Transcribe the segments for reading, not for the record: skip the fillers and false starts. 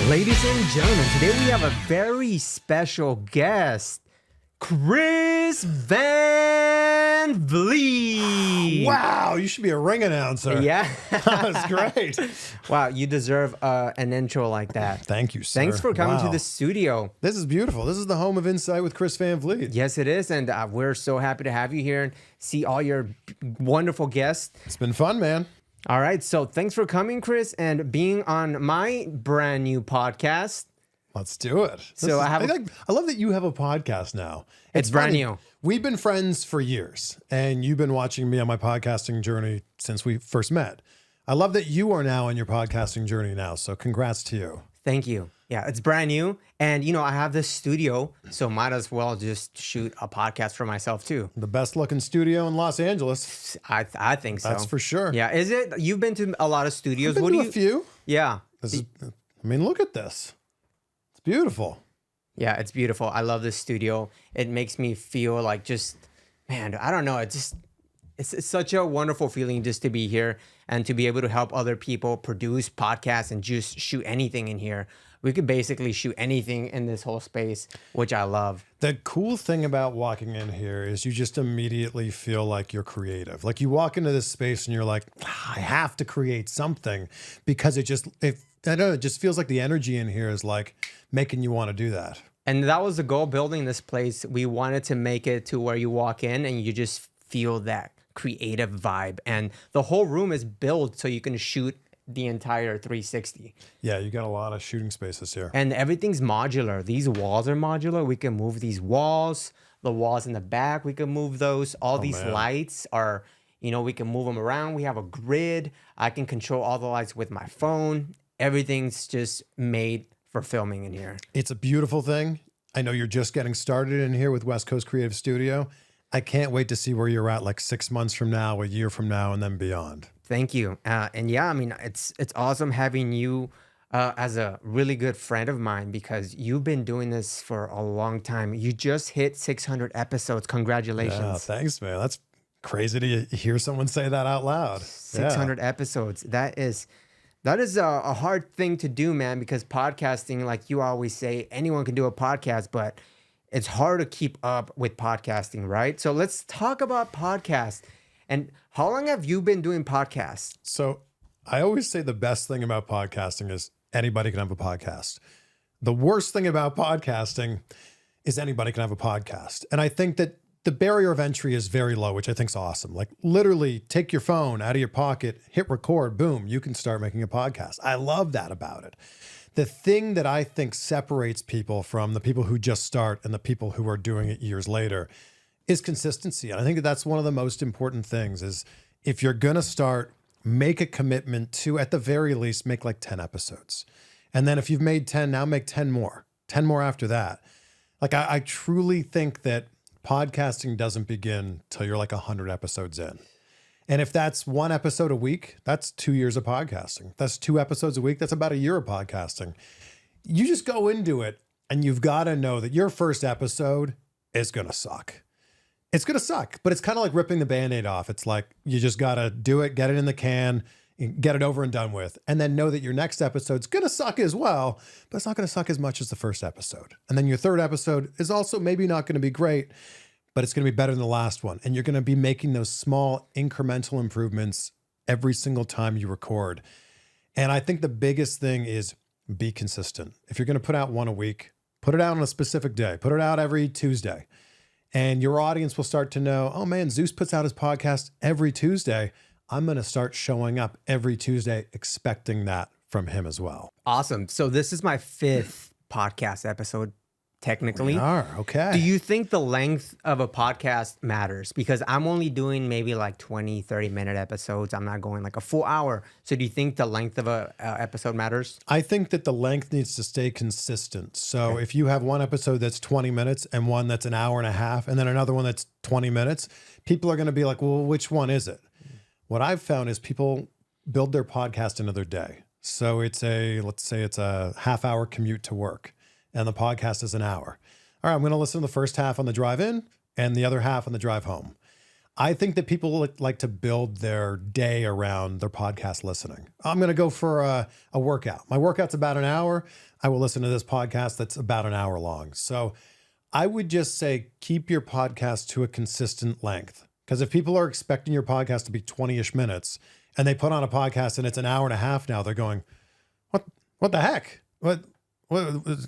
Ladies and gentlemen, today we have a very special guest, Chris Van Vliet. Wow, you should be a ring announcer. Yeah. That's great. Wow, you deserve an intro like that. Thank you, sir. Thanks for coming to Wow. the studio. This is beautiful. This is the home of Insight with Chris Van Vliet. Yes, it is. And we're so happy to have you here and see all your wonderful guests. It's been fun, man. All right. So thanks for coming, Chris, and being on my brand new podcast. Let's do it. I love that you have a podcast now. It's brand funny. new. We've been friends for years, and you've been watching me on my podcasting journey since we first met. I love that you are now on your podcasting journey now. So congrats to you. Thank you. Yeah, it's brand new. And, I have this studio, so might as well just shoot a podcast for myself, too. The best looking studio in Los Angeles. I think so. That's for sure. Yeah. Is it? You've been to a lot of studios. I've been to a few. Yeah. Look at this. It's beautiful. Yeah, it's beautiful. I love this studio. It makes me feel like man, I don't know. It's such a wonderful feeling just to be here and to be able to help other people produce podcasts and just shoot anything in here. We could basically shoot anything in this whole space, which I love. The cool thing about walking in here is you just immediately feel like you're creative. Like you walk into this space and you're like, I have to create something because I don't know, it just feels like the energy in here is like making you want to do that. And that was the goal building this place. We wanted to make it to where you walk in and you just feel that creative vibe. And the whole room is built so you can shoot the entire 360. Yeah, you got a lot of shooting spaces here. And everything's modular. These walls are modular. We can move these walls. The walls in the back, we can move those. All these lights are, we can move them around. We have a grid. I can control all the lights with my phone. Everything's just made for filming in here. It's a beautiful thing. I know you're just getting started in here with West Coast Creative Studio. I can't wait to see where you're at like 6 months from now, a year from now, and then beyond. Thank you. And yeah, it's awesome having you as a really good friend of mine because you've been doing this for a long time. You just hit 600 episodes. Congratulations. Yeah, thanks, man. That's crazy to hear someone say that out loud. 600 episodes. That is a hard thing to do, man, because podcasting, like you always say, anyone can do a podcast, but it's hard to keep up with podcasting, right? So let's talk about podcasts. And how long have you been doing podcasts? So I always say the best thing about podcasting is anybody can have a podcast. The worst thing about podcasting is anybody can have a podcast. And I think that the barrier of entry is very low, which I think is awesome. Like literally take your phone out of your pocket, hit record, boom, you can start making a podcast. I love that about it. The thing that I think separates people from the people who just start and the people who are doing it years later is consistency. And I think that's one of the most important things is if you're going to start, make a commitment to, at the very least, make like 10 episodes. And then if you've made 10, now make 10 more after that. Like I truly think that podcasting doesn't begin till you're like 100 episodes in. And if that's 1 episode a week, that's 2 years of podcasting. That's 2 episodes a week. That's about a year of podcasting. You just go into it and you've got to know that your first episode is going to suck. It's going to suck, but it's kind of like ripping the Band-Aid off. It's like, you just got to do it, get it in the can, get it over and done with, and then know that your next episode's going to suck as well, but it's not going to suck as much as the first episode. And then your third episode is also maybe not going to be great, but it's going to be better than the last one. And you're going to be making those small incremental improvements every single time you record. And I think the biggest thing is be consistent. If you're going to put out 1 a week, put it out on a specific day, put it out every Tuesday. And your audience will start to know, oh man, Zeus puts out his podcast every Tuesday. I'm going to start showing up every Tuesday, expecting that from him as well. Awesome. So this is my 5th podcast episode, technically. We are, okay. Do you think the length of a podcast matters? Because I'm only doing maybe like 20, 30-minute episodes. I'm not going like a full hour. So do you think the length of a episode matters? I think that the length needs to stay consistent. So if you have 1 episode that's 20 minutes and one that's an hour and a half, and then another one that's 20 minutes, people are going to be like, well, which one is it? What I've found is people build their podcast into their day. So let's say it's a half-hour commute to work. And the podcast is an hour. All right, I'm going to listen to the first half on the drive in and the other half on the drive home. I think that people like to build their day around their podcast listening. I'm going to go for a workout. My workout's about an hour. I will listen to this podcast that's about an hour long. So I would just say keep your podcast to a consistent length. Because if people are expecting your podcast to be 20-ish minutes and they put on a podcast and it's an hour and a half now, they're going, what the heck? What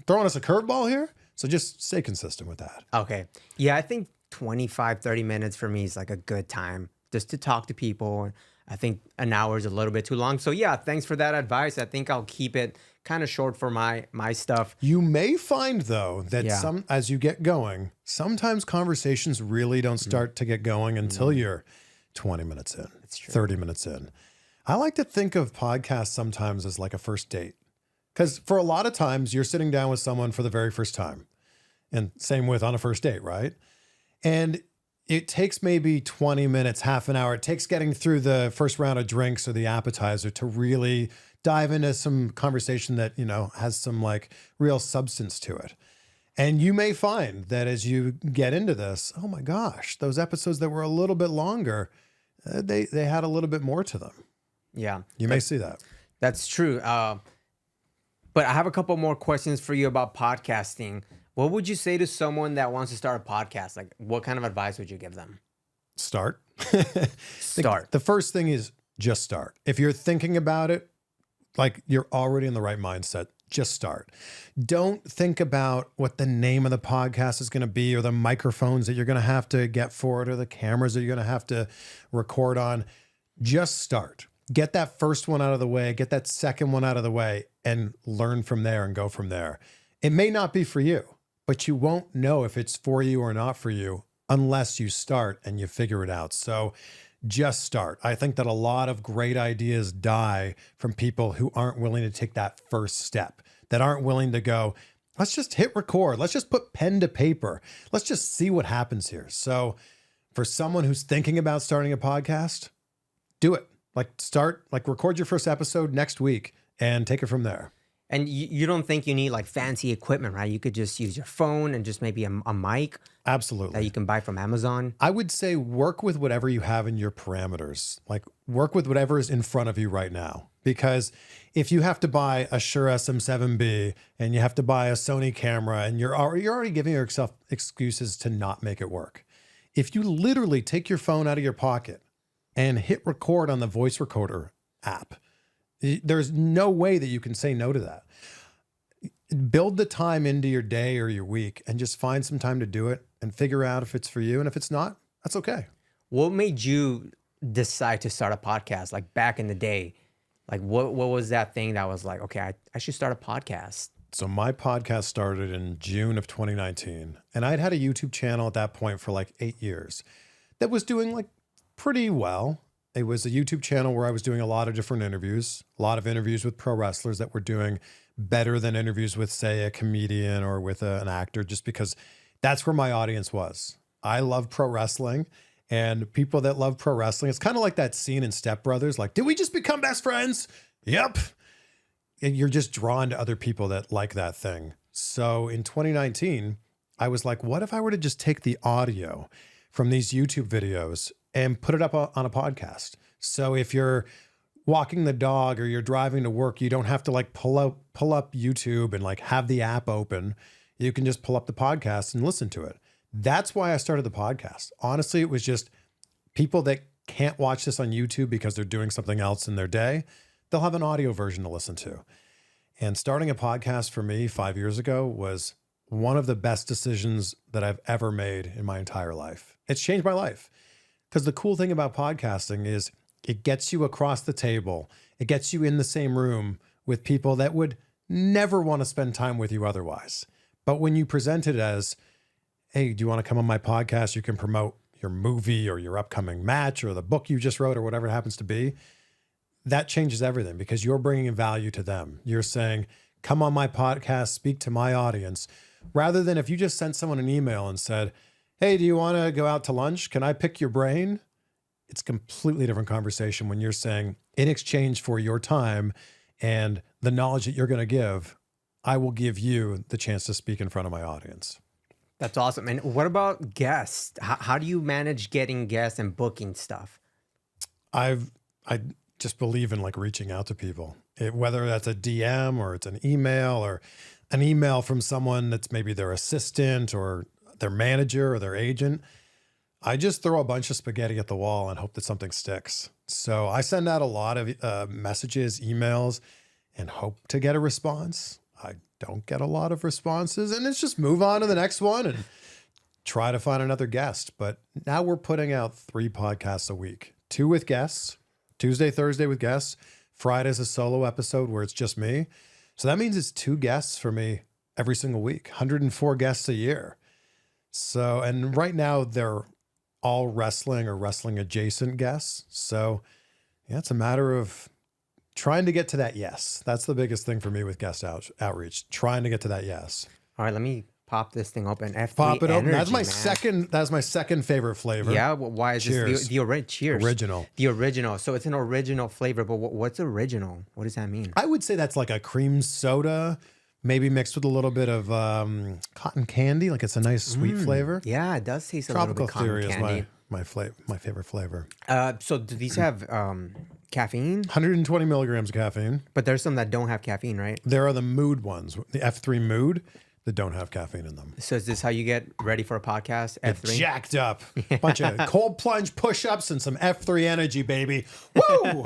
throwing us a curveball here? So just stay consistent with that. Okay. Yeah, I think 25, 30 minutes for me is like a good time just to talk to people. I think an hour is a little bit too long. So yeah, thanks for that advice. I think I'll keep it kind of short for my stuff. You may find though that Yeah. as you get going, sometimes conversations really don't start to get going until you're 20 minutes in, 30 minutes in. I like to think of podcasts sometimes as like a first date. Because for a lot of times you're sitting down with someone for the very first time. And same with on a first date, right? And it takes maybe 20 minutes, half an hour. It takes getting through the first round of drinks or the appetizer to really dive into some conversation that, has some like real substance to it. And you may find that as you get into this, oh my gosh, those episodes that were a little bit longer, they had a little bit more to them. Yeah. You may see that. That's true. But I have a couple more questions for you about podcasting. What would you say to someone that wants to start a podcast? Like, what kind of advice would you give them? Start. Start. The first thing is just start. If you're thinking about it, like you're already in the right mindset, just start. Don't think about what the name of the podcast is going to be or the microphones that you're going to have to get for it or the cameras that you're going to have to record on. Just start. Get that first one out of the way, get that second one out of the way, and learn from there and go from there. It may not be for you, but you won't know if it's for you or not for you unless you start and you figure it out. So just start. I think that a lot of great ideas die from people who aren't willing to take that first step, that aren't willing to go, let's just hit record. Let's just put pen to paper. Let's just see what happens here. So for someone who's thinking about starting a podcast, do it. Record your first episode next week and take it from there. And you don't think you need like fancy equipment, right? You could just use your phone and just maybe a mic Absolutely. that you can buy from Amazon. I would say work with whatever you have in your parameters. Like work with whatever is in front of you right now. Because if you have to buy a Shure SM7B and you have to buy a Sony camera and you're already giving yourself excuses to not make it work. If you literally take your phone out of your pocket and hit record on the voice recorder app, there's no way that you can say no to that. Build the time into your day or your week and just find some time to do it and figure out if it's for you. And if it's not, that's okay. What made you decide to start a podcast? Like back in the day, like what was that thing that was like, okay, I should start a podcast? So my podcast started in June of 2019. And I'd had a YouTube channel at that point for like 8 years that was doing like pretty well. It was a YouTube channel where I was doing a lot of different interviews, a lot of interviews with pro wrestlers that were doing better than interviews with, say, a comedian or with an actor, just because that's where my audience was. I love pro wrestling, and people that love pro wrestling, it's kind of like that scene in Step Brothers, like, did we just become best friends? Yep. And you're just drawn to other people that like that thing. So in 2019, I was like, what if I were to just take the audio from these YouTube videos and put it up on a podcast? So if you're walking the dog or you're driving to work, you don't have to like pull up YouTube and like have the app open. You can just pull up the podcast and listen to it. That's why I started the podcast. Honestly, it was just people that can't watch this on YouTube because they're doing something else in their day. They'll have an audio version to listen to. And starting a podcast for me 5 years ago was one of the best decisions that I've ever made in my entire life. It's changed my life. Because the cool thing about podcasting is it gets you across the table. It gets you in the same room with people that would never want to spend time with you otherwise. But when you present it as, hey, do you want to come on my podcast? You can promote your movie or your upcoming match or the book you just wrote or whatever it happens to be. That changes everything because you're bringing value to them. You're saying, come on my podcast, speak to my audience. Rather than if you just sent someone an email and said, hey, do you want to go out to lunch? Can I pick your brain? It's a completely different conversation when you're saying, in exchange for your time and the knowledge that you're going to give, I will give you the chance to speak in front of my audience. That's awesome. And what about guests? How do you manage getting guests and booking stuff? I just believe in like reaching out to people, whether that's a DM or it's an email or an email from someone that's maybe their assistant or their manager or their agent. I just throw a bunch of spaghetti at the wall and hope that something sticks. So I send out a lot of messages, emails, and hope to get a response. I don't get a lot of responses, and it's just move on to the next one and try to find another guest. But now we're putting out 3 podcasts a week, 2 with guests, Tuesday, Thursday with guests. Friday's a solo episode where it's just me. So that means it's 2 guests for me every single week, 104 guests a year. So, and right now they're all wrestling or wrestling adjacent guests. So yeah, it's a matter of trying to get to that yes. That's the biggest thing for me with guest outreach, trying to get to that yes. All right, let me pop this thing open. F3 Pop it open. Energy, That's my second favorite flavor. Yeah, well, why is Cheers. this the cheers? Original. The original. So it's an original flavor, but what's original? What does that mean? I would say that's like a cream soda, maybe mixed with a little bit of cotton candy. Like it's a nice sweet flavor. Yeah, it does taste a Tropical little bit Theory cotton candy. is my favorite flavor. So do these have caffeine? 120 milligrams of caffeine. But there's some that don't have caffeine, right? There are the mood ones, the F3 mood, that don't have caffeine in them. So is this how you get ready for a podcast? F3? Jacked up. Bunch of cold plunge push-ups and some F3 energy, baby. Woo!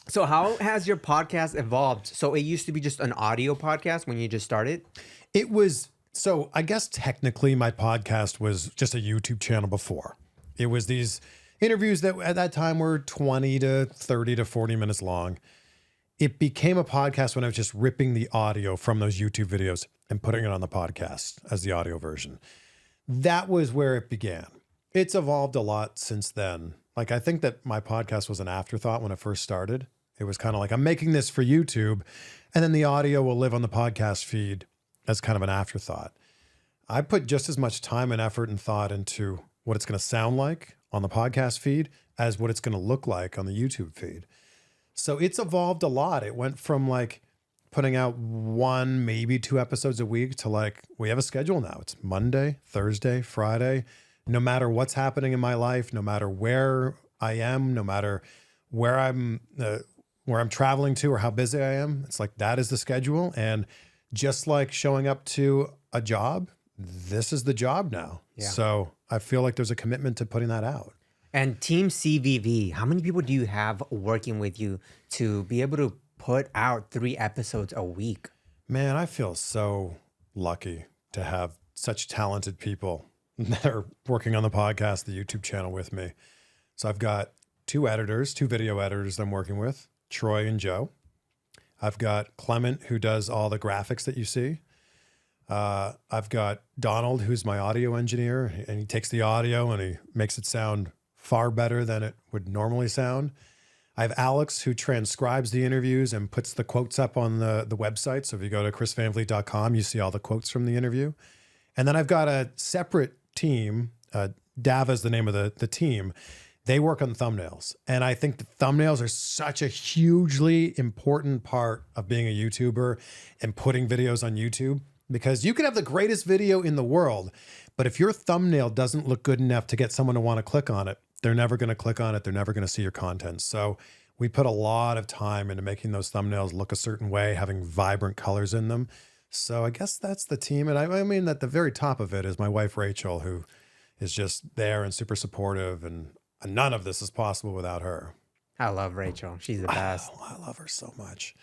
So how has your podcast evolved? So it used to be just an audio podcast when you just started? It was, so I guess technically my podcast was just a YouTube channel before. It was these interviews that at that time were 20 to 30 to 40 minutes long. It became a podcast when I was just ripping the audio from those YouTube videos and putting it on the podcast as the audio version. That was where it began. It's evolved a lot since then. Like, I think that my podcast was an afterthought when it first started. It was kind of like, I'm making this for YouTube, and then the audio will live on the podcast feed as kind of an afterthought. I put just as much time and effort and thought into what it's going to sound like on the podcast feed as what it's going to look like on the YouTube feed. So it's evolved a lot. It went from like putting out 1, maybe 2 episodes a week to like, we have a schedule now. It's Monday, Thursday, Friday. No matter what's happening in my life, no matter where I am, no matter where I'm traveling to or how busy I am, it's like that is the schedule. And just like showing up to a job, this is the job now. Yeah. So I feel like there's a commitment to putting that out. And Team CVV, how many people do you have working with you to be able to put out 3 episodes a week? Man, I feel so lucky to have such talented people that are working on the podcast, the YouTube channel with me. So I've got 2 video editors I'm working with, Troy and Joe. I've got Clement, who does all the graphics that you see. I've got Donald, who's my audio engineer, and he takes the audio and he makes it sound far better than it would normally sound. I have Alex, who transcribes the interviews and puts the quotes up on the website. So if you go to chrisvanvliet.com, you see all the quotes from the interview. And then I've got a separate team. Dava is the name of the team. They work on thumbnails. And I think the thumbnails are such a hugely important part of being a YouTuber and putting videos on YouTube, because you can have the greatest video in the world, but if your thumbnail doesn't look good enough to get someone to want to click on it, they're never going to click on it. They're never going to see your content. So we put a lot of time into making those thumbnails look a certain way, having vibrant colors in them. So I guess that's the team. And I mean, at the very top of it is my wife, Rachel, who is just there and super supportive. And none of this is possible without her. I love Rachel. She's the best. Oh, I love her so much.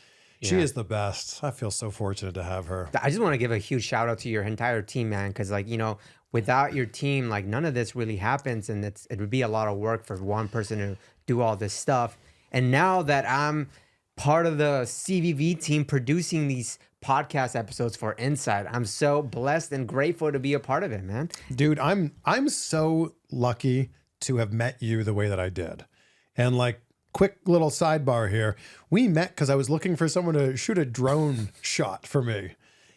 She is the best. I feel so fortunate to have her. I just want to give a huge shout out to your entire team, man. Because like, you know, without your team, like none of this really happens. And it would be a lot of work for one person to do all this stuff. And now that I'm part of the CVV team producing these podcast episodes for Insight, I'm so blessed and grateful to be a part of it, man. Dude, I'm so lucky to have met you the way that I did. And like, quick little sidebar here. We met because I was looking for someone to shoot a drone shot for me.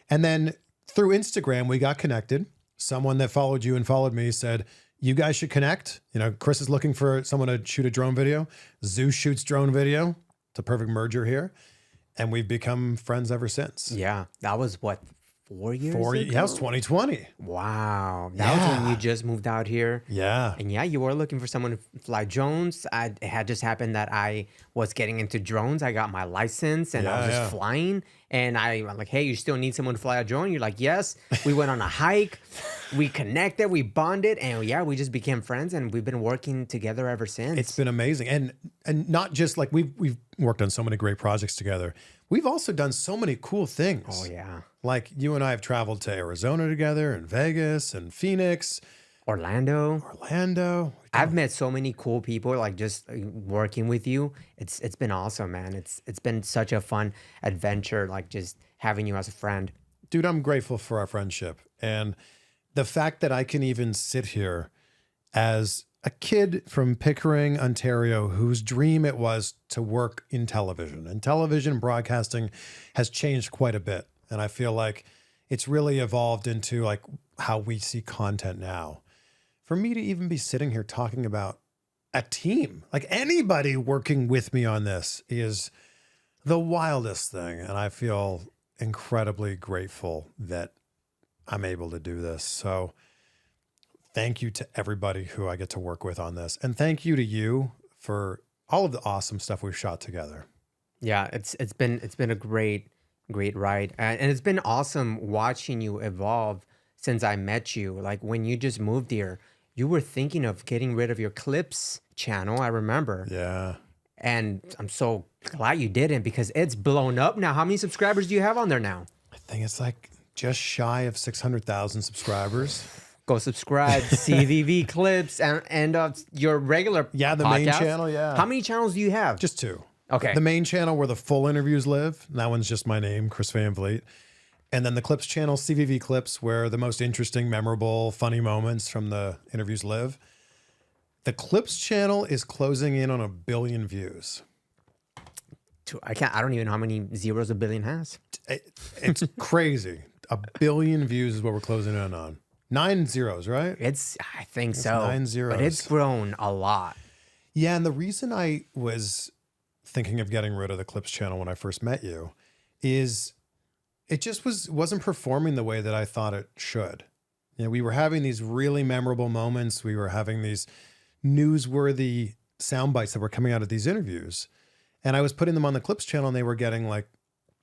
And then through Instagram, we got connected. Someone that followed you and followed me said, you guys should connect. You know, Chris is looking for someone to shoot a drone video. Zeus shoots drone video. It's a perfect merger here. And we've become friends ever since. Yeah, that was what, 4 years ago? Yeah, it was 2020. Wow. That was when you just moved out here. Yeah. And yeah, you were looking for someone to fly drones. It had just happened that I was getting into drones. I got my license and I was just flying. And I'm like, hey, you still need someone to fly a drone? You're like, yes. We went on a hike. We connected. We bonded. And yeah, we just became friends. And we've been working together ever since. It's been amazing. And not just like we've worked on so many great projects together. We've also done so many cool things. Oh, yeah. Like you and I have traveled to Arizona together and Vegas and Phoenix. Orlando. I've met so many cool people like just working with you. It's been awesome, man. It's been such a fun adventure, like just having you as a friend. Dude, I'm grateful for our friendship. And the fact that I can even sit here as a kid from Pickering, Ontario, whose dream it was to work in television. And television broadcasting has changed quite a bit. And I feel like it's really evolved into like how we see content now. For me to even be sitting here talking about a team, like anybody working with me on this is the wildest thing. And I feel incredibly grateful that I'm able to do this. So thank you to everybody who I get to work with on this. And thank you to you for all of the awesome stuff we've shot together. Yeah, it's been a great ride. And it's been awesome watching you evolve since I met you. Like when you just moved here, you were thinking of getting rid of your Clips channel, I remember. Yeah. And I'm so glad you didn't because it's blown up now. How many subscribers do you have on there now? I think it's like just shy of 600,000 subscribers. Go subscribe, CVV Clips, and your regular the main channel, yeah. How many channels do you have? Just 2. Okay. The main channel where the full interviews live, that one's just my name, Chris Van Vliet. And then the Clips channel, CVV Clips, where the most interesting, memorable, funny moments from the interviews live. The Clips channel is closing in on 1 billion views. I don't even know how many zeros 1 billion has. It's crazy. 1 billion views is what we're closing in on. 9 zeros, right? I think so. 9 zeros. But it's grown a lot. Yeah, and the reason I was thinking of getting rid of the Clips channel when I first met you is it just wasn't performing the way that I thought it should. You know, we were having these really memorable moments. We were having these newsworthy sound bites that were coming out of these interviews. And I was putting them on the Clips channel and they were getting like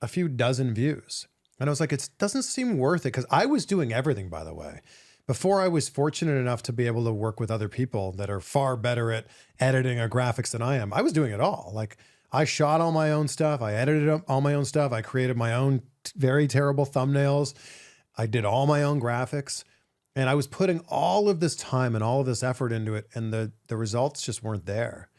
a few dozen views. And I was like, it doesn't seem worth it, because I was doing everything, by the way. Before I was fortunate enough to be able to work with other people that are far better at editing or graphics than I am, I was doing it all. Like I shot all my own stuff. I edited all my own stuff. I created my own very terrible thumbnails. I did all my own graphics. And I was putting all of this time and all of this effort into it. And the results just weren't there.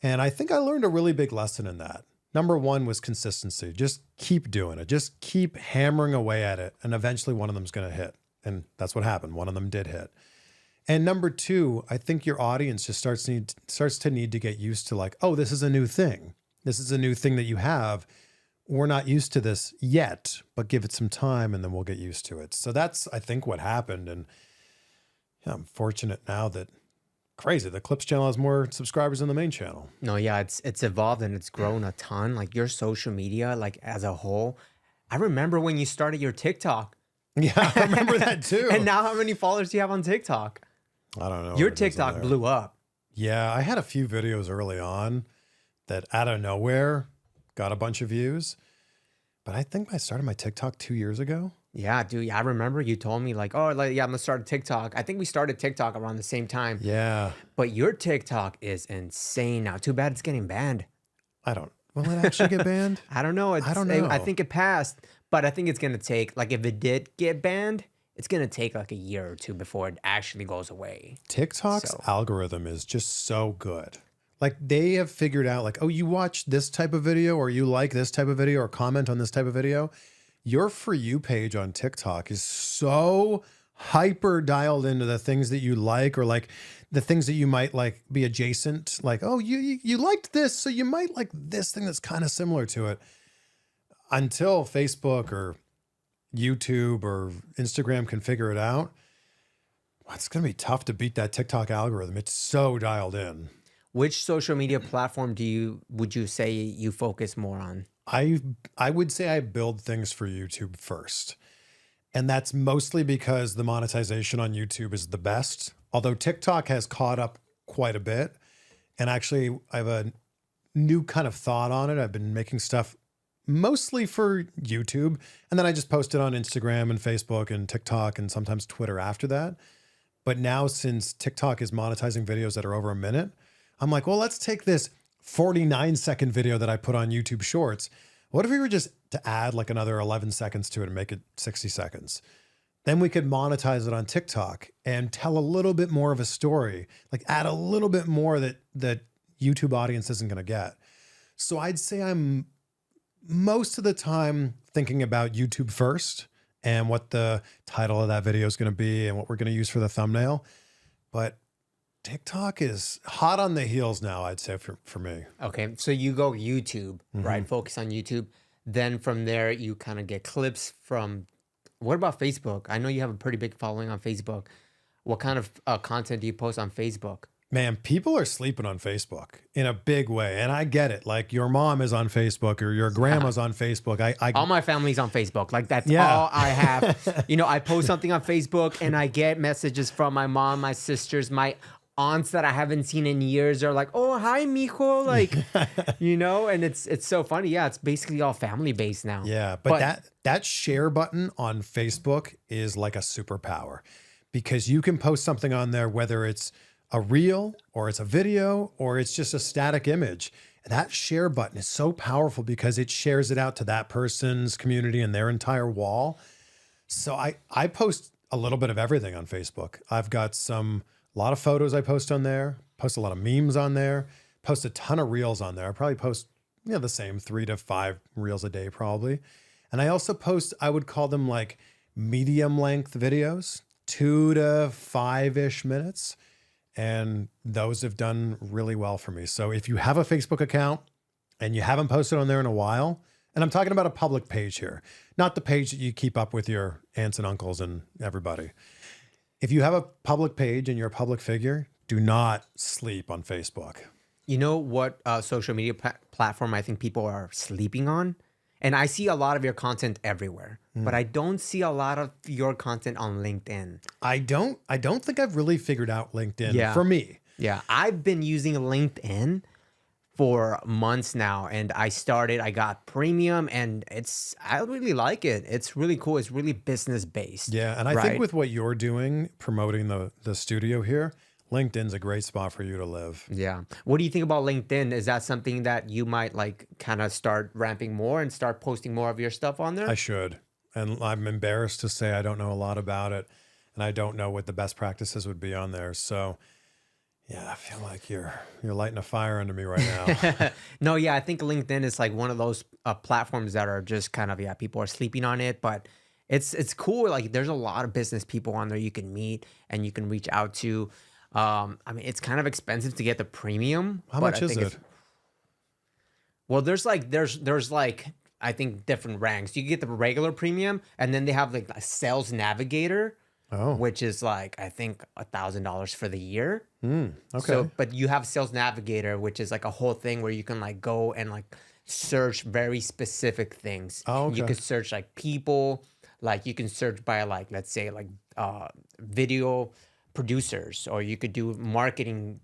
And I think I learned a really big lesson in that. Number 1 was consistency. Just keep doing it. Just keep hammering away at it. And eventually one of them's going to hit. And that's what happened. One of them did hit. And number 2, I think your audience just starts to need to get used to like, oh, this is a new thing. This is a new thing that you have. We're not used to this yet, but give it some time and then we'll get used to it. So that's, I think, what happened. And yeah, I'm fortunate now that crazy. The Clips channel has more subscribers than the main channel. No, yeah, it's evolved and it's grown a ton. Like your social media, like as a whole. I remember when you started your TikTok. Yeah, I remember that too. And now how many followers do you have on TikTok? I don't know. Your TikTok blew up. Yeah, I had a few videos early on that out of nowhere got a bunch of views. But I think I started my TikTok 2 years ago. Yeah, dude. I remember you told me like, oh, like, yeah, I'm gonna start a TikTok. I think we started TikTok around the same time. Yeah. But your TikTok is insane now. Too bad it's getting banned. Will it actually get banned? I don't know. I don't know. I think it passed, but I think it's gonna take, like, if it did get banned, it's gonna take like a year or 2 before it actually goes away. TikTok's algorithm is just so good. Like they have figured out like, oh, you watch this type of video or you like this type of video or comment on this type of video. Your For You page on TikTok is so hyper dialed into the things that you like, or like the things that you might like be adjacent. Like, oh, you liked this, so you might like this thing that's kind of similar to it. Until Facebook or YouTube or Instagram can figure it out, it's going to be tough to beat that TikTok algorithm. It's so dialed in. Which social media platform would you say you focus more on? I would say I build things for YouTube first. And that's mostly because the monetization on YouTube is the best. Although TikTok has caught up quite a bit. And actually, I have a new kind of thought on it. I've been making stuff mostly for YouTube. And then I just post it on Instagram and Facebook and TikTok and sometimes Twitter after that. But now, since TikTok is monetizing videos that are over a minute, I'm like, well, let's take this 49-second video that I put on YouTube Shorts. What if we were just to add like another 11 seconds to it and make it 60 seconds? Then we could monetize it on TikTok and tell a little bit more of a story, like add a little bit more that YouTube audience isn't going to get. So I'd say I'm most of the time thinking about YouTube first and what the title of that video is going to be and what we're going to use for the thumbnail. But TikTok is hot on the heels now, I'd say, for me. Okay, so you go YouTube, right? Focus on YouTube. Then from there, you kind of get clips from, what about Facebook? I know you have a pretty big following on Facebook. What kind of content do you post on Facebook? Man, people are sleeping on Facebook in a big way. And I get it. Like your mom is on Facebook or your grandma's on Facebook. All my family's on Facebook. Like that's all I have. You know, I post something on Facebook and I get messages from my mom, my sisters, my aunts that I haven't seen in years are like, oh, hi, mijo. Like, you know, and it's so funny. Yeah, it's basically all family based now. Yeah, but that share button on Facebook is like a superpower because you can post something on there, whether it's a reel or it's a video or it's just a static image. That share button is so powerful because it shares it out to that person's community and their entire wall. So I post a little bit of everything on Facebook. I've got a lot of photos I post on there, post a lot of memes on there, post a ton of reels on there. I probably post the same 3 to 5 reels a day probably. And I also post, I would call them like medium length videos, 2 to 5-ish minutes. And those have done really well for me. So if you have a Facebook account and you haven't posted on there in a while, and I'm talking about a public page here, not the page that you keep up with your aunts and uncles and everybody. If you have a public page and you're a public figure, do not sleep on Facebook. You know what social media platform I think people are sleeping on? And I see a lot of your content everywhere, but I don't see a lot of your content on LinkedIn. I don't think I've really figured out LinkedIn for me. Yeah, I've been using LinkedIn for months now, and I got premium, and I really like it. It's really cool. It's really business based. Yeah, and I think with what you're doing, promoting the studio here, LinkedIn's a great spot for you to live. Yeah. What do you think about LinkedIn? Is that something that you might like kind of start ramping more and start posting more of your stuff on there? I should. And I'm embarrassed to say I don't know a lot about it. And I don't know what the best practices would be on there. So yeah, I feel like you're lighting a fire under me right now. No, yeah, I think LinkedIn is like one of those platforms that are just kind of, people are sleeping on it, but it's cool. Like there's a lot of business people on there you can meet and you can reach out to. I mean, it's kind of expensive to get the premium. How much is it? Well, there's like, I think different ranks. You get the regular premium, and then they have like a sales navigator, which is like, I think $1,000 for the year. Okay. So, but you have sales navigator, which is like a whole thing where you can like go and like search very specific things. Oh, okay. You could search like people, like you can search by like, let's say like video producers, or you could do marketing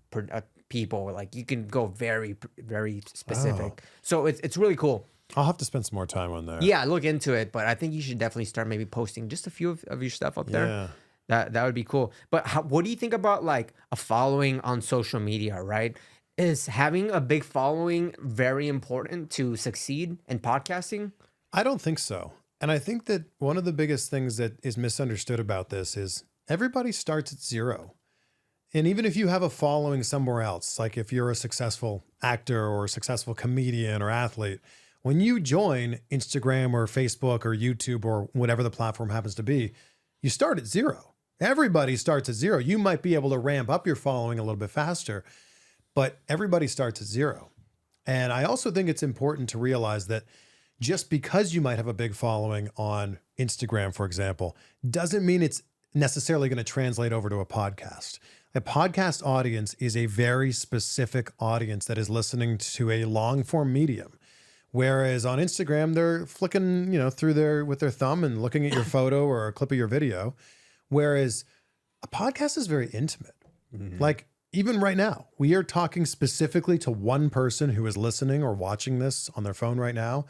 people. Like you can go very, very specific. So it's really cool. I'll have to spend some more time on that. Yeah, look into it. But I think you should definitely start maybe posting just a few of your stuff up there. That would be cool. But what do you think about like a following on social media, right? Is having a big following very important to succeed in podcasting? I don't think so. And I think that one of the biggest things that is misunderstood about this is everybody starts at zero. And even if you have a following somewhere else, like if you're a successful actor or a successful comedian or athlete, when you join Instagram or Facebook or YouTube or whatever the platform happens to be, you start at zero. Everybody starts at zero. You might be able to ramp up your following a little bit faster, but everybody starts at zero. And I also think it's important to realize that just because you might have a big following on Instagram, for example, doesn't mean it's necessarily going to translate over to a podcast. A podcast audience is a very specific audience that is listening to a long form medium. Whereas on Instagram, they're flicking, with their thumb and looking at your photo or a clip of your video. Whereas a podcast is very intimate. Like even right now, we are talking specifically to one person who is listening or watching this on their phone right now.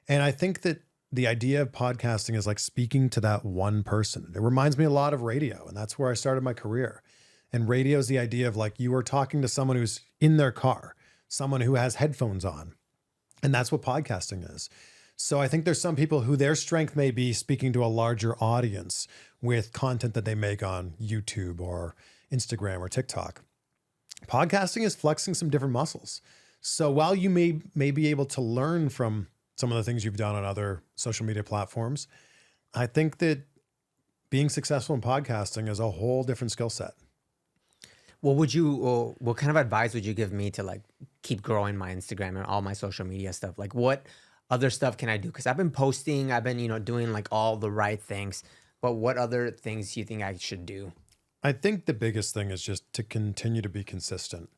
And I think that the idea of podcasting is like speaking to that one person. It reminds me a lot of radio, and that's where I started my career. And radio is the idea of like you are talking to someone who's in their car, someone who has headphones on. And that's what podcasting is. So I think there's some people who their strength may be speaking to a larger audience with content that they make on YouTube or Instagram or TikTok. Podcasting is flexing some different muscles. So while you may be able to learn from some of the things you've done on other social media platforms, I think that being successful in podcasting is a whole different skill set. What kind of advice would you give me to like keep growing my Instagram and all my social media stuff? Like what other stuff can I do? Because I've been posting, I've been, doing like all the right things, but what other things do you think I should do? I think the biggest thing is just to continue to be consistent.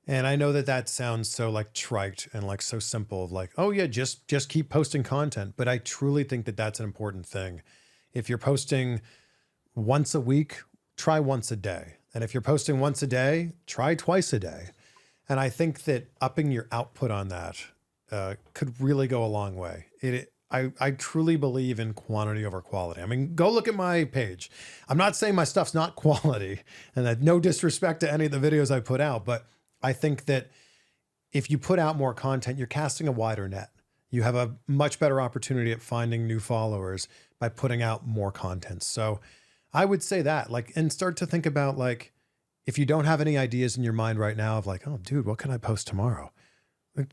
And I know that sounds so like trite and like so simple of like, oh yeah, just keep posting content. But I truly think that that's an important thing. If you're posting once a week, try once a day. And if you're posting once a day, try twice a day. And I think that upping your output on that could really go a long way. I truly believe in quantity over quality. I mean, go look at my page. I'm not saying my stuff's not quality and that no disrespect to any of the videos I put out, but I think that if you put out more content, you're casting a wider net. You have a much better opportunity at finding new followers by putting out more content. So I would say that, and start to think about like, if you don't have any ideas in your mind right now of like, oh dude, what can I post tomorrow?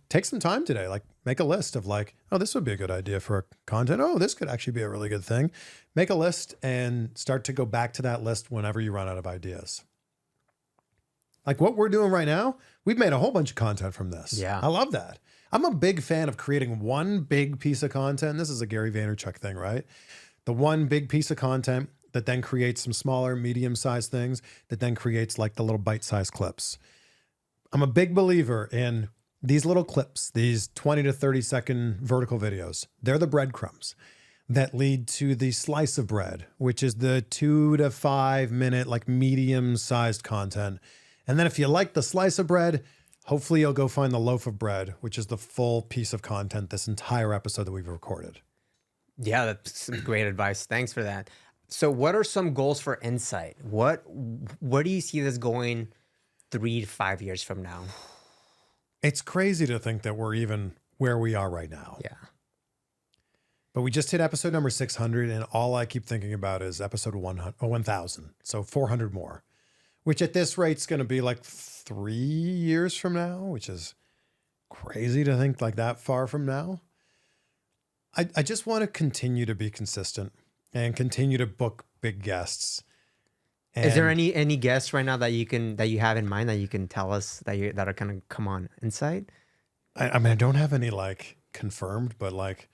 Take some time today, like make a list of like, oh, this would be a good idea for content. Oh, this could actually be a really good thing. Make a list and start to go back to that list whenever you run out of ideas. Like what we're doing right now, we've made a whole bunch of content from this. Yeah. I love that. I'm a big fan of creating one big piece of content. This is a Gary Vaynerchuk thing, right? The one big piece of content that then creates some smaller, medium-sized things that then creates like the little bite-sized clips. I'm a big believer in these little clips, these 20 to 30 second vertical videos. They're the breadcrumbs that lead to the slice of bread, which is the 2 to 5 minute, like medium-sized content. And then if you like the slice of bread, hopefully you'll go find the loaf of bread, which is the full piece of content, this entire episode that we've recorded. Yeah, that's some great advice. Thanks for that. So what are some goals for Insight? Where do you see this going 3 to 5 years from now? It's crazy to think that we're even where we are right now. Yeah. But we just hit episode number 600, and all I keep thinking about is episode 1000. So 400 more, which at this rate is going to be like 3 years from now, which is crazy to think like that far from now. I just want to continue to be consistent and continue to book big guests. And is there any guests right now that you have in mind that you can tell us that are going to come on Insight? I mean, I don't have any like confirmed, but like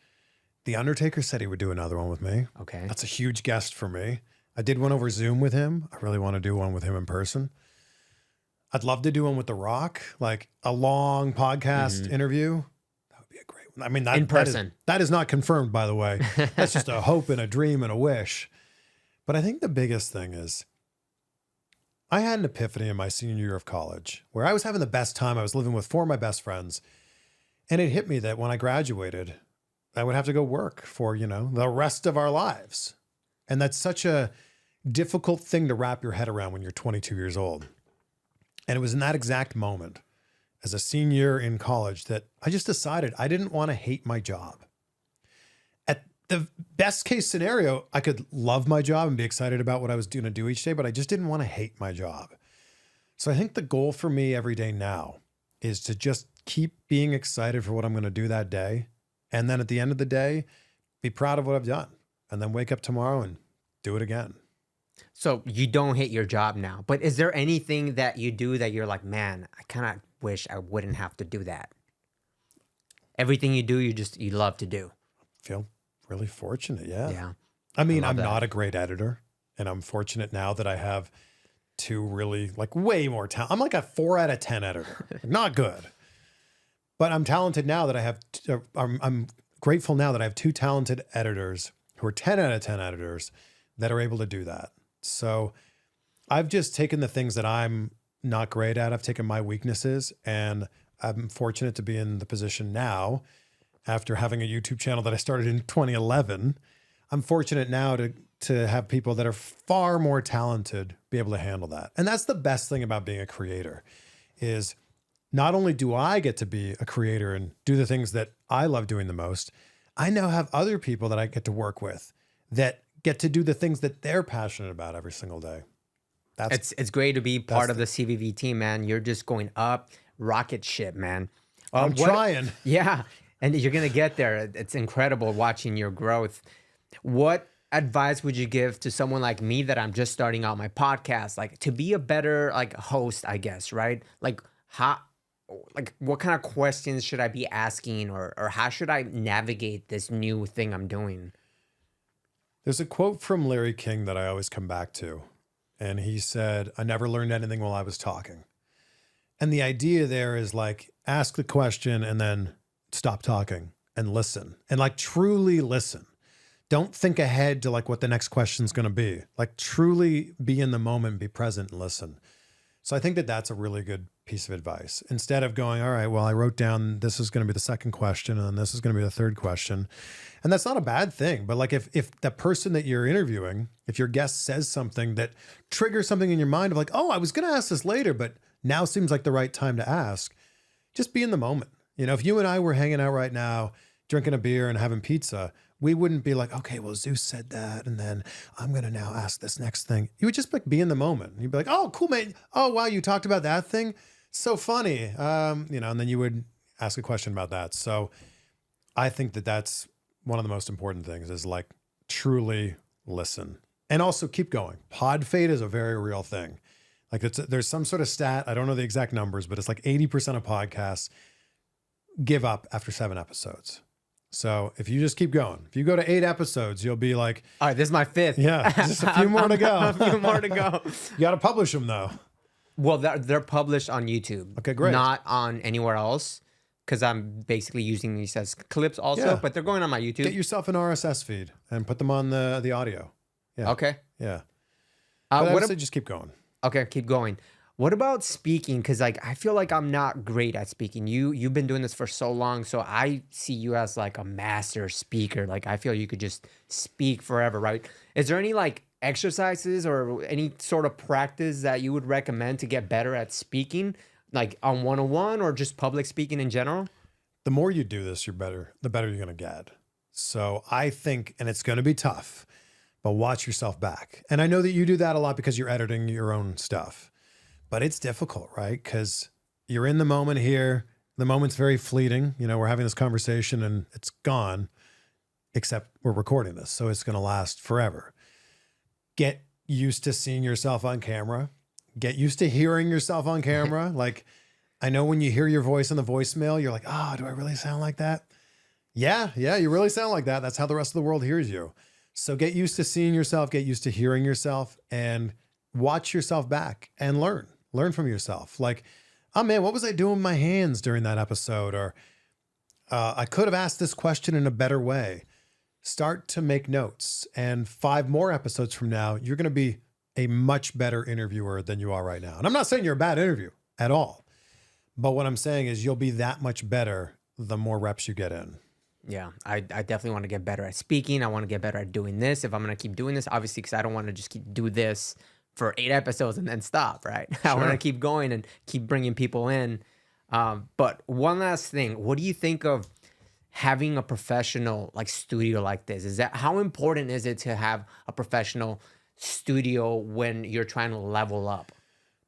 The Undertaker said he would do another one with me. Okay. That's a huge guest for me. I did one over Zoom with him. I really want to do one with him in person. I'd love to do one with The Rock, like a long podcast interview. That would be a great one. I mean, in person. That is not confirmed, by the way. That's just a hope and a dream and a wish. But I think the biggest thing is I had an epiphany in my senior year of college where I was having the best time. I was living with 4 of my best friends. And it hit me that when I graduated, I would have to go work for, the rest of our lives. And that's such a difficult thing to wrap your head around when you're 22 years old. And it was in that exact moment as a senior in college that I just decided I didn't want to hate my job. At the best case scenario, I could love my job and be excited about what I was going to do each day, but I just didn't want to hate my job. So I think the goal for me every day now is to just keep being excited for what I'm going to do that day. And then at the end of the day, be proud of what I've done. And then wake up tomorrow and do it again. So you don't hate your job now, but is there anything that you do that you're like, man, I kind of wish I wouldn't have to do that? Everything you do, you love to do. Feel really fortunate. Yeah. Yeah. I mean, I'm not a great editor, and I'm fortunate now that I have 2 really like way more talent. I'm like a 4 out of 10 editor. Not good. But I'm talented now that I have, I'm grateful now that I have 2 talented editors who are 10 out of 10 editors that are able to do that. So I've just taken the things that I'm not great at. I've taken my weaknesses, and I'm fortunate to be in the position now after having a YouTube channel that I started in 2011. I'm fortunate now to have people that are far more talented be able to handle that. And that's the best thing about being a creator is not only do I get to be a creator and do the things that I love doing the most, I now have other people that I get to work with that get to do the things that they're passionate about every single day. It's great to be part of the CVV team, man. You're just going up rocket ship, man. I'm trying. Yeah, and you're going to get there. It's incredible watching your growth. What advice would you give to someone like me that I'm just starting out my podcast, like to be a better like host, I guess, right? Like what kind of questions should I be asking, or how should I navigate this new thing I'm doing? There's a quote from Larry King that I always come back to. And he said, I never learned anything while I was talking. And the idea there is like, ask the question and then stop talking and listen, and like truly listen. Don't think ahead to like what the next question's going to be. Like truly be in the moment, be present and listen. So I think that that's a really good piece of advice. Instead of going, all right, well, I wrote down this is going to be the second question and this is going to be the third question. And that's not a bad thing. But like if the person that you're interviewing, if your guest says something that triggers something in your mind of like, oh, I was going to ask this later, but now seems like the right time to ask, just be in the moment. You know, if you and I were hanging out right now, drinking a beer and having pizza, we wouldn't be like, okay, well, Zeus said that, and then I'm going to now ask this next thing. You would just like be in the moment. You'd be like, oh, cool, man. Oh, wow, you talked about that thing? So funny. You know, and then you would ask a question about that. So I think that that's one of the most important things is like truly listen and also keep going. Pod fade is a very real thing. Like there's some sort of stat. I don't know the exact numbers, but it's like 80% of podcasts give up after 7 episodes. So if you just keep going, if you go to 8 episodes, you'll be like, all right, this is my 5th. Yeah, just a few more to go. A few more to go. You got to publish them though. Well, they're published on YouTube. Okay, great. Not on anywhere else, because I'm basically using these as clips also, Yeah. but they're going on my YouTube. Get yourself an RSS feed and put them on the audio. Yeah. Okay. Yeah. But I What would say just keep going. Okay, keep going. What about speaking? Because like I feel like I'm not great at speaking. You've been doing this for so long, so I see you as like a master speaker. Like I feel you could just speak forever, right? Is there any like exercises or any sort of practice that you would recommend to get better at speaking, like on 101 or just public speaking in general? The more you do this, the better you're going to get. So I think, and it's going to be tough, but watch yourself back. And I know that you do that a lot because you're editing your own stuff. But it's difficult, right? Because you're in the moment here. The moment's very fleeting. You know, we're having this conversation and it's gone, except we're recording this. So it's going to last forever. Get used to seeing yourself on camera. Get used to hearing yourself on camera. Like, I know when you hear your voice in the voicemail, you're like, oh, do I really sound like that? Yeah, you really sound like that. That's how the rest of the world hears you. So get used to seeing yourself, get used to hearing yourself, and watch yourself back and learn. Learn from yourself. Like, oh man, what was I doing with my hands during that episode? Or I could have asked this question in a better way. Start to make notes. And 5 more episodes from now, you're going to be a much better interviewer than you are right now. And I'm not saying you're a bad interview at all. But what I'm saying is you'll be that much better the more reps you get in. Yeah, I definitely want to get better at speaking. I want to get better at doing this. If I'm going to keep doing this, obviously, because I don't want to just do this for 8 episodes and then stop, right? Sure. I want to keep going and keep bringing people in. But one last thing, what do you think of having a professional like studio like this? How important is it to have a professional studio when you're trying to level up?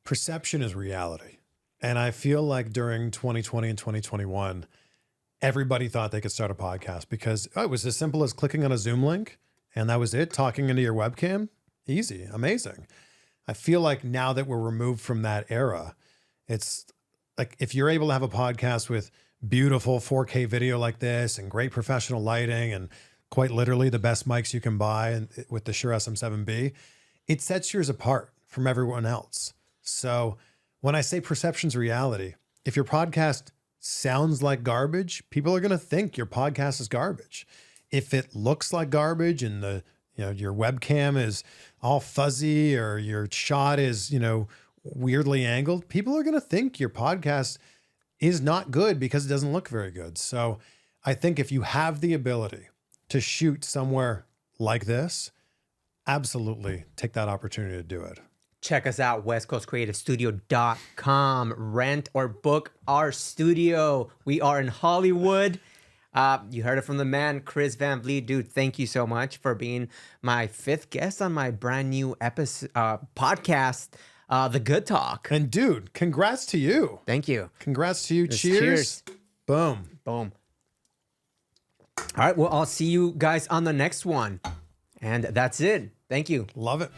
Perception is reality. And I feel like during 2020 and 2021, everybody thought they could start a podcast because it was as simple as clicking on a Zoom link and that was it, talking into your webcam. Easy, amazing. I feel like now that we're removed from that era, it's like if you're able to have a podcast with beautiful 4K video like this and great professional lighting and quite literally the best mics you can buy and with the Shure SM7B, it sets yours apart from everyone else. So when I say perception's reality, if your podcast sounds like garbage, people are going to think your podcast is garbage. If it looks like garbage and your webcam is all fuzzy or your shot is, weirdly angled, people are going to think your podcast is not good because it doesn't look very good. So I think if you have the ability to shoot somewhere like this, absolutely take that opportunity to do it. Check us out, westcoastcreativestudio.com. Rent or book our studio. We are in Hollywood. You heard it from the man, Chris Van Vliet. Dude, thank you so much for being my 5th guest on my brand new episode podcast, The Good Talk. And dude, congrats to you. Thank you. Congrats to you. Cheers. Cheers. Boom. Boom. All right, well, I'll see you guys on the next one. And that's it. Thank you. Love it.